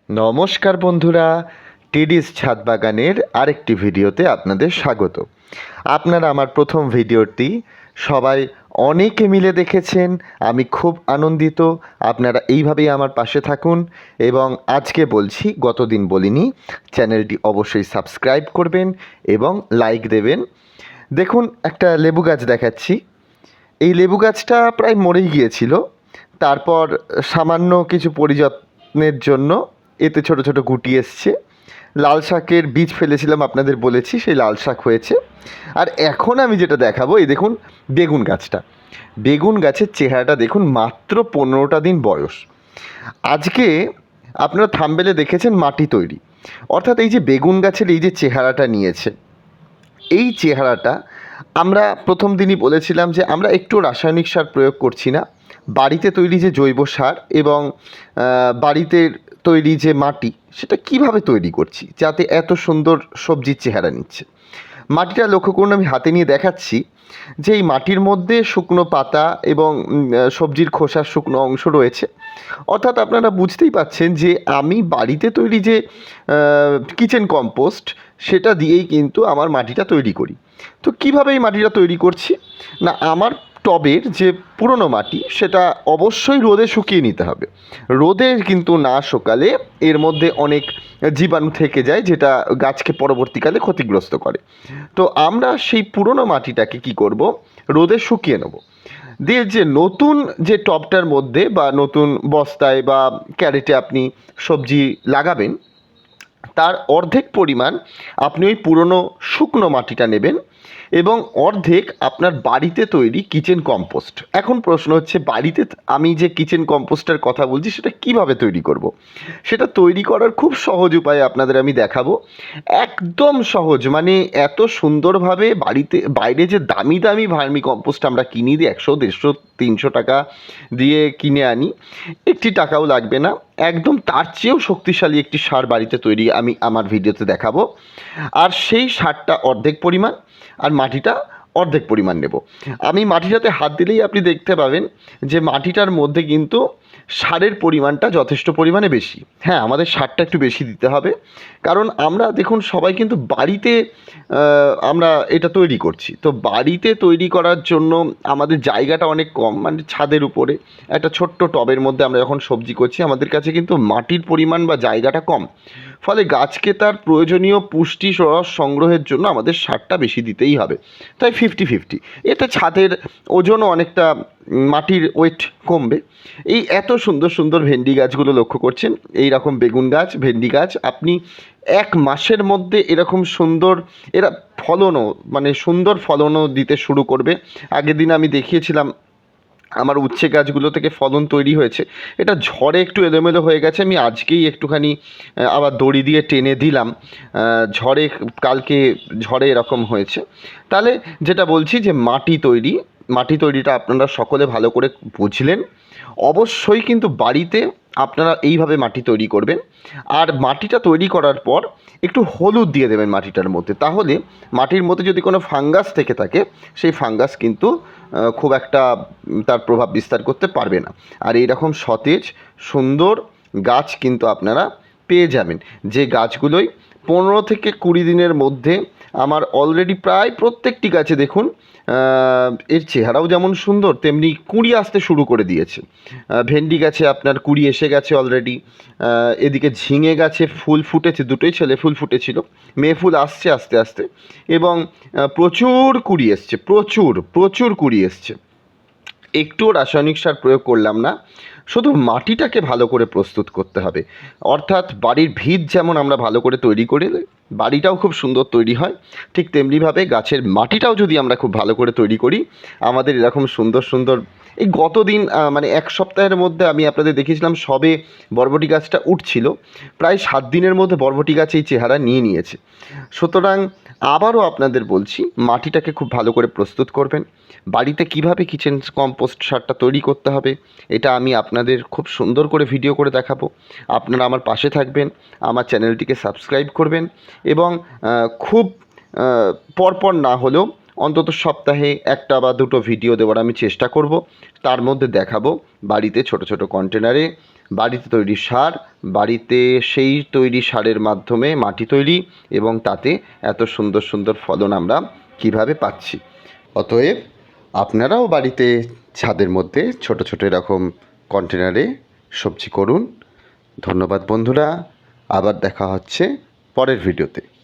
নমস্কার বন্ধুরা, টিডিস ছাদ বাগানের আরেকটি ভিডিওতে আপনাদের স্বাগত। আপনারা আমার প্রথম ভিডিওটি সবাই অনেকে মিলে দেখেছেন, আমি খুব আনন্দিত। আপনারা এইভাবেই আমার পাশে থাকুন এবং আজকে বলছি, গতদিন বলিনি, চ্যানেলটি অবশ্যই সাবস্ক্রাইব করবেন এবং লাইক দেবেন। দেখুন, একটা লেবু গাছ দেখাচ্ছি। এই লেবু গাছটা প্রায় মরেই গিয়েছিল, তারপর সামান্য কিছু পরিযত্নের জন্য এতে ছোট ছোট গুটি এসছে। লাল শাকের বীজ ফেলেছিলাম, আপনাদের বলেছি, সেই লাল শাক হয়েছে। আর এখন আমি যেটা দেখাবো, এই দেখুন বেগুন গাছটা। বেগুন গাছের চেহারাটা দেখুন, মাত্র 15টা দিন বয়স। আজকে আপনারা থাম্বনেলে দেখেছেন মাটি তৈরি, অর্থাৎ এই যে বেগুন গাছের এই যে চেহারাটা নিয়েছে, এই চেহারাটা আমরা প্রথম দিনই বলেছিলাম যে আমরা একটু রাসায়নিক সার প্রয়োগ করছি না, বাড়িতে তৈরি যে জৈব সার এবং বাড়িতে তৈরি যে মাটি, সেটা কিভাবে তৈরি করছি যাতে এত সুন্দর সবজির চেহারা নিচ্ছে। মাটিটা লক্ষ্য করুন, আমি হাতে নিয়ে দেখাচ্ছি যে এই মাটির মধ্যে শুকনো পাতা এবং সবজির খোসার শুকনো অংশ রয়েছে। অর্থাৎ আপনারা বুঝতেই পাচ্ছেন যে আমি বাড়িতে তৈরি যে কিচেন কম্পোস্ট, সেটা দিয়েই কিন্তু আমার মাটিটা তৈরি করি। তো কীভাবে এই মাটিটা তৈরি করছি না, আমার টবের যে পুরনো মাটি সেটা অবশ্যই রোদে শুকিয়ে নিতে হবে। রোদে কিন্তু না শুকালে এর মধ্যে অনেক জীবাণু থেকে যায়, যেটা গাছকে পরবর্তীকালে ক্ষতিগ্রস্ত করে। তো আমরা সেই পুরনো মাটিটাকে কি করব, রোদে শুকিয়ে নেব, দিয়ে যে নতুন যে টবটার মধ্যে বা নতুন বস্তায় বা ক্যারেটে আপনি সবজি লাগাবেন, তার অর্ধেক পরিমাণ আপনি ওই পুরনো শুকনো মাটিটা নেবেন এবং অর্ধেক আপনার বাড়িতে তৈরি কিচেন কম্পোস্ট। এখন প্রশ্ন হচ্ছে, বাড়িতে আমি যে কিচেন কম্পোস্টের কথা বলছি সেটা কিভাবে তৈরি করব। সেটা তৈরি করার খুব সহজ উপায় আপনাদের আমি দেখাবো, একদম সহজ। মানে এত সুন্দরভাবে বাড়িতে, বাইরে যে দামি দামি ভার্মি কম্পোস্ট আমরা কিনি, দিয়ে 100, 150, 300 টাকা দিয়ে কিনে আনি, একটি টাকাও লাগবে না, একদম তার চেয়েও শক্তিশালী একটি সার বাড়িতে তৈরি আমি আমার ভিডিওতে দেখাবো। আর সেই সারটা অর্ধেক পরিমাণ আর মাটিটা অর্ধেক পরিমাণ নেব। আমি মাটিটাতে হাত দিলেই আপনি দেখতে পাবেন যে মাটিটার মধ্যে কিন্তু সারের পরিমাণটা যথেষ্ট পরিমাণে বেশি। হ্যাঁ, আমাদের সারটা একটু বেশি দিতে হবে, কারণ আমরা দেখুন সবাই কিন্তু বাড়িতে আমরা এটা তৈরি করছি। তো বাড়িতে তৈরি করার জন্য আমাদের জায়গাটা অনেক কম, মানে ছাদের উপরে একটা ছোট্ট টবের মধ্যে আমরা যখন সবজি করছি, আমাদের কাছে কিন্তু মাটির পরিমাণ বা জায়গাটা কম। ফলে গাছকে তার প্রয়োজনীয় পুষ্টি রস সংগ্রহের জন্য আমাদের সারটা বেশি দিতেই হবে। তাই 50-50, এতে ছাদের ওজনও অনেকটা, মাটির ওয়েট কমবে। এই এত সুন্দর সুন্দর ভেন্ডি গাছগুলো লক্ষ্য করছেন, এই রকম বেগুন গাছ, ভেন্ডি গাছ, আপনি 1 মাসের মধ্যে এরকম সুন্দর এরা ফলনও, মানে সুন্দর ফলনও দিতে শুরু করবে। আগের দিন আমি দেখিয়েছিলাম আমার উচ্ছে গাছগুলো থেকে ফলন তৈরি হয়েছে। এটা ঝড়ে একটু এলোমেলো হয়ে গেছে, আমি আজকেই একটুখানি আবার দড়ি দিয়ে টেনে দিলাম। ঝড়ে, কালকে ঝড়ে এরকম হয়েছে। তাহলে যেটা বলছি যে মাটি তৈরিটা আপনারা সকলে ভালো করে বুঝলেন। অবশ্যই কিন্তু বাড়িতে আপনারা এইভাবে মাটি তৈরি করবেন। আর মাটিটা তৈরি করার পর একটু হলুদ দিয়ে দেবেন মাটিটার মধ্যে, তাহলে মাটির মধ্যে যদি কোনো ফাঙ্গাস থেকে থাকে, সেই ফাঙ্গাস কিন্তু খুব একটা তার প্রভাব বিস্তার করতে পারবে না। আর এইরকম সতেজ সুন্দর গাছ কিন্তু আপনারা পেয়ে যাবেন, যে গাছগুলোই 15 থেকে 20 দিনের মধ্যে আমার অলরেডি প্রায় প্রত্যেকটি গাছে দেখুন এর চেহারাও যেমন সুন্দর, তেমনি কুঁড়ি আসতে শুরু করে দিয়েছে। ভেন্ডি গাছে আপনার কুঁড়ি এসে গেছে অলরেডি। এদিকে ঝিঙে গাছে ফুল ফুটেছে, দুটোই ছেলে ফুল ফুটেছিল, মেয়ে ফুল আসছে আস্তে আস্তে, এবং প্রচুর কুঁড়ি এসছে, প্রচুর প্রচুর কুঁড়ি এসছে। একটুও রাসায়নিক সার প্রয়োগ করলাম না, শুধু মাটিটাকে ভালো করে প্রস্তুত করতে হবে। অর্থাৎ বাড়ির ভিত যেমন আমরা ভালো করে তৈরি করে, বাড়িটাও খুব সুন্দর তৈরি হয়, ঠিক তেমনিভাবে গাছের মাটিটাও যদি আমরা খুব ভালো করে তৈরি করি, আমাদের এরকম সুন্দর সুন্দর, এই গতদিন মানে 1 সপ্তাহের মধ্যে আমি আপনাদের দেখিয়েছিলাম সবে বরবটি গাছটা উঠছিল, প্রায় 7 দিনের মধ্যে বরবটি গাছ এই চেহারা নিয়ে নিয়েছে। সুতরাং আবারও আপনাদের বলছি, মাটিটাকে খুব ভালো করে প্রস্তুত করবেন। বাড়িতে কিভাবে কিচেন কম্পোস্ট সারটা তৈরি করতে হবে, এটা আমি আপনাদের খুব সুন্দর করে ভিডিও করে দেখাবো। আপনারা আমার পাশে থাকবেন, আমার চ্যানেলটিকে সাবস্ক্রাইব করবেন এবং খুব পরপর না হলেও অন্তত সপ্তাহে একটা বা দুটো ভিডিও দেওয়ার আমি চেষ্টা করব। তার মধ্যে দেখাবো বাড়িতে ছোট ছোট কন্টেনারে বাড়িতে তৈরি সার, বাড়িতে সেই তৈরি সারের মাধ্যমে মাটি তৈরি এবং তাতে এত সুন্দর সুন্দর ফলন আমরা কিভাবে পাচ্ছি। অতএব আপনারাও বাড়িতে ছাদের মধ্যে ছোট ছোট এরকম কন্টেনারে সবজি করুন। ধন্যবাদ বন্ধুরা, আবার দেখা হচ্ছে পরের ভিডিওতে।